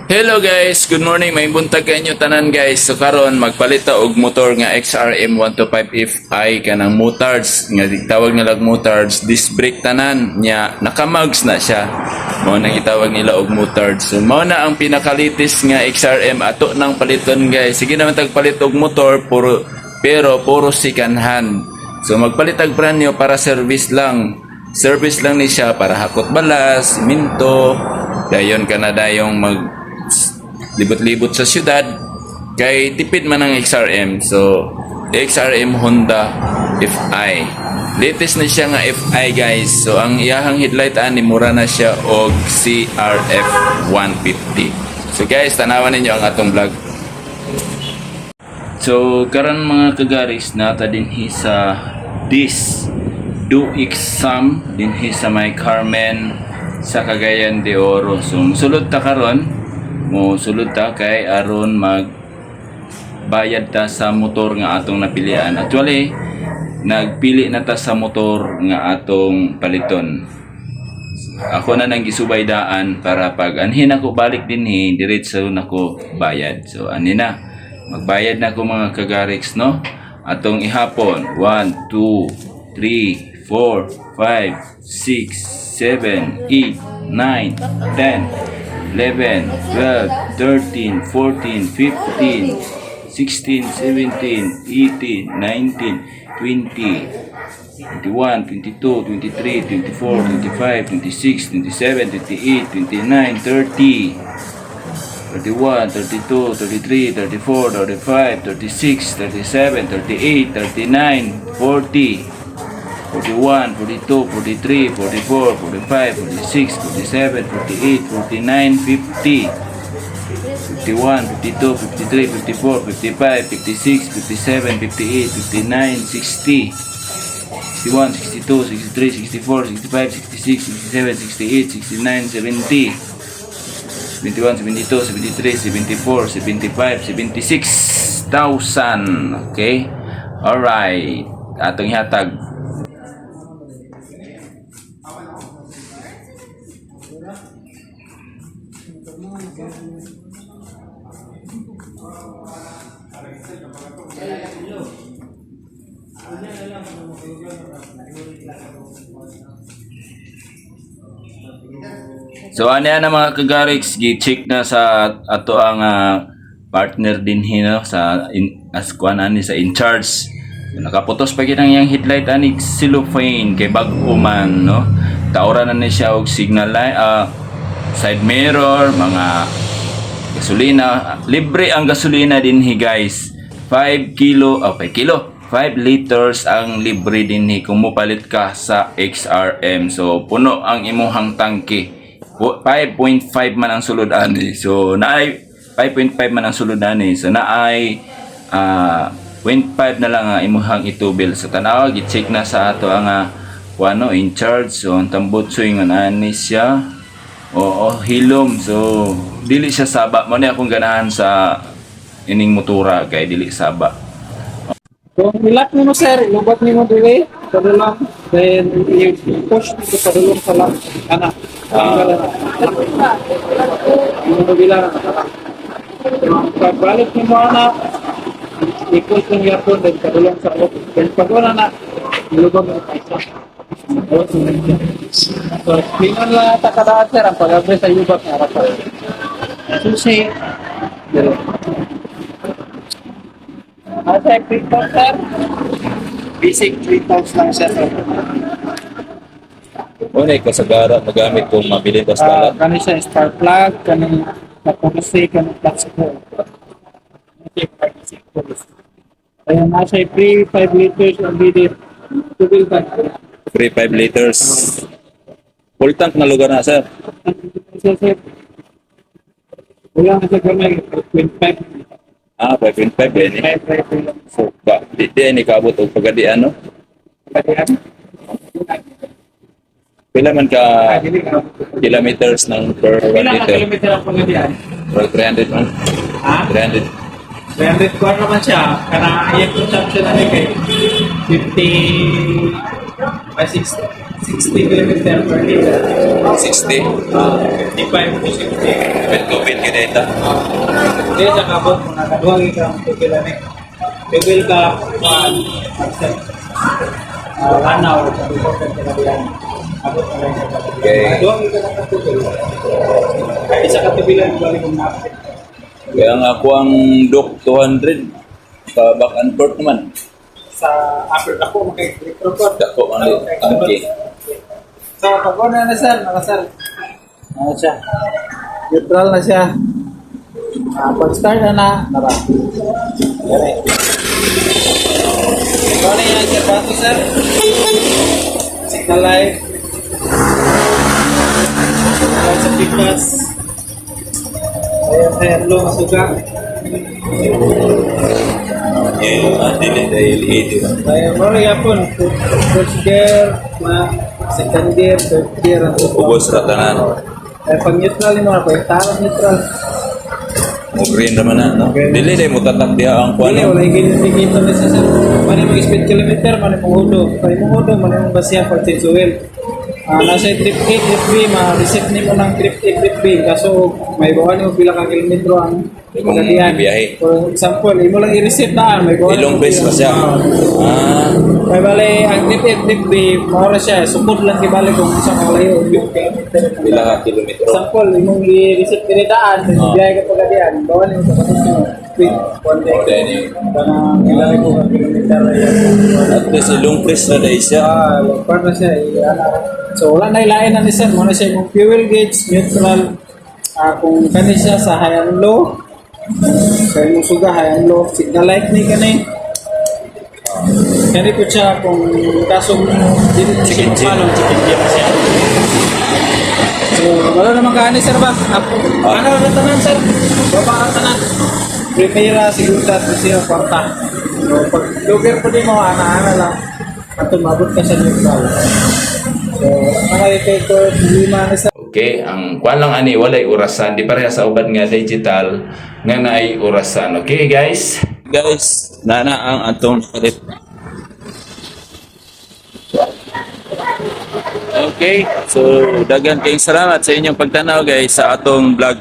Hello guys, good morning. May buntag kanyo tanan guys. So karon magpalit ta og motor nga XRM 125 Fi kanang motards nga tawag nila motards disc brake tanan nya nakamags na siya. Mao nang itawag nila og motards. So mao na ang pinakalitis nga XRM ato nang paliton guys. Sige naman tagpalit og motor pero puro second hand. So magpalit tag brand new para service lang. Service lang ni siya para hakot balas, minto, dayon ka na dayong libot-libot sa syudad kay tipid man ang XRM. So XRM Honda FI latest na siya nga FI guys. So ang iyahang headlight ani mura na siya og CRF 150. So guys, tanawan ninyo ang atong vlog. So karon mga kagaris nata dinhi sa this do exam dinhi sa may Carmen sa Cagayan de Oro. So sulod ta karon mo sulod ta kay aron mag bayad ta sa motor nga atong napilian. Actually nagpili na ta sa motor nga atong paliton. Ako na nang gisubay daan para pag anhin ako balik dinhi diretso nako bayad. So ani na magbayad na ko mga kagariks no. Atong ihapon 1 2 3 4 5 6 7 8 9 10 11, 12, 13, 14, 15, 16, 17, 18, 19, 20, 21, 22, 23, 24, 25, 26, 27, 28, 29, 30, 31, 32, 33, 34, 35, 36, 37, 38, 39, 40, 41, 42, 43, 44, 45, 46, 47, 48, 49, 50, 51, 52, 53, 54, 55, 56, 57, 58, 59, 60, 61, 62, 63, 64, 65, 66, 67, 68, 69, 70, 71, 72, 73, 74, 75, 76,000. Okay? Alright. Atong ihatag. So ano yan mga kagariks, gi-check na sa ato ang partner din hino sa askuan ani sa in charge. So, nakaputos pa kinang yang headlight ani cellophane kay bag-o man no. Taura na ni siya og signal light, side mirror, mga gasolina, libre ang gasolina dinhi guys. 5 kilo, 5 liters ang libre dinhi kung mopalit ka sa XRM. So puno ang imuhang tangke. 5.5 man ang sulod ani. So naay 5.5 man ang sulod ani. So naay 0.5 na lang ang imuhang itubil. So tanaw gi-check na sa ato ang kuano in charge. So ang tambutsoy nga ani siya. Oo, hilom. So dili siya saba. Mo ni akong ganahan sa ining motora kay dili saba. Kung ilat mo sir, lubat mo dili, padulong, then i-push mo padulong sa lang, kana. Yung bilang, pagbalik mo na, i-push yung yapon, then padulong sa loob. Then pag wala na, lubang mo isa. So, tingnan lang takadaan sir, ang pag-abre sa yubak na harapan. Susi, Asa quick talk sir? Basic quick talks lang siya sir. Unay kasagara magamit kung mabilis tas dalan. Kani siya spark plug, kani napulusay, kani clutch ko. Ayan, nasa free 5 liters ang bidit. Tubil tank. Free 5 liters. Full tank na lugar na sir. Sir. Wala na sa gamay, 25. 5.5 din eh. So, di ni kaabot og pagadian no? Pila man ka kilometers ng per 1 Ilang liter? kilometer ang pagadian? Per 300 man? Ha? 300. 300 kwan naman siya. Kana iyang consumption na kay 50 by 60 kilometer per liter. 60. 55 to 60. With COVID dito. Hindi, sa kabot mo, nakaduhagi ka ang tubig lang eh. Tubig ka, accept. Lanaw, sa tubig ka kinabihan. Abot na lang sa kabot. Okay. Nakaduhagi ka lang ang tubig. Kaya isa ka tubig lang, balik kong na-accept. Kaya nga ako ang DOC 200 sa back and forth naman. Sa upper ako, makikiproport. Dako ang tangke. So, pag na sir, nakasar. Ano siya? Neutral na siya. Pag-start na, nara. Yan. Ito na yan, sir. Bato, sir. Signal light. Signal sa pikas. Ayan, sir. Low, masuga. Dili dahil ito. Ayan, moro yapon. First gear, second gear, third gear. Ubos ratanan. Ay, pag neutral mo, pag tarang neutral. Mo green naman na, no? Dili dahil mo tatak diha ang kuwan. Wala ginito na siya sa mani mo speed kilometer, mani mo hudo. Kaya mo hudo, mani mo basiya pag change oil. Nasa trip A, trip B, ma-reset ni mo ng trip A, trip B. Kaso may bawa ni mo pila ka kilometro ang Imong pagkadian. biyahe. For example, imo lang i-reset na, may bawa Ilong base pa siya. May bali, ang trip A, trip B, maura siya. Sukod lang kibali kung isang kalayo. Kilometer. Pila ka kilometro. Example, imong i-reset kinitaan, biyahe ka pagkadian. Bawa ni mo sa kapatid. One day. Then, Parang ilagay ko ang kilometer na yan. at least ilong press na dahil siya. Paano siya? So, wala na ilain na ni sir. Muna siya yung fuel gauge, neutral. Kung kani siya sa high and low, kaya yung suga, high and low, signal light ni kani. Kani po siya kung kasong chicken gear siya. So, wala naman kaani sir ba? Ano na tanan sir? Baba ka tanan. Primera, segunda, tercera, kwarta. So, pag lugar po din mo, ana-ana lang. At tumabot ka sa neutral. So, nakalitay ko, lima na sa Okay, ang kuan lang ani walay orasan, di pareha sa ubad nga digital nga naay orasan. Okay, guys? Guys, nana ang atong palit. Okay, so dagan kayong salamat sa inyong pagtanaw guys sa atong vlog.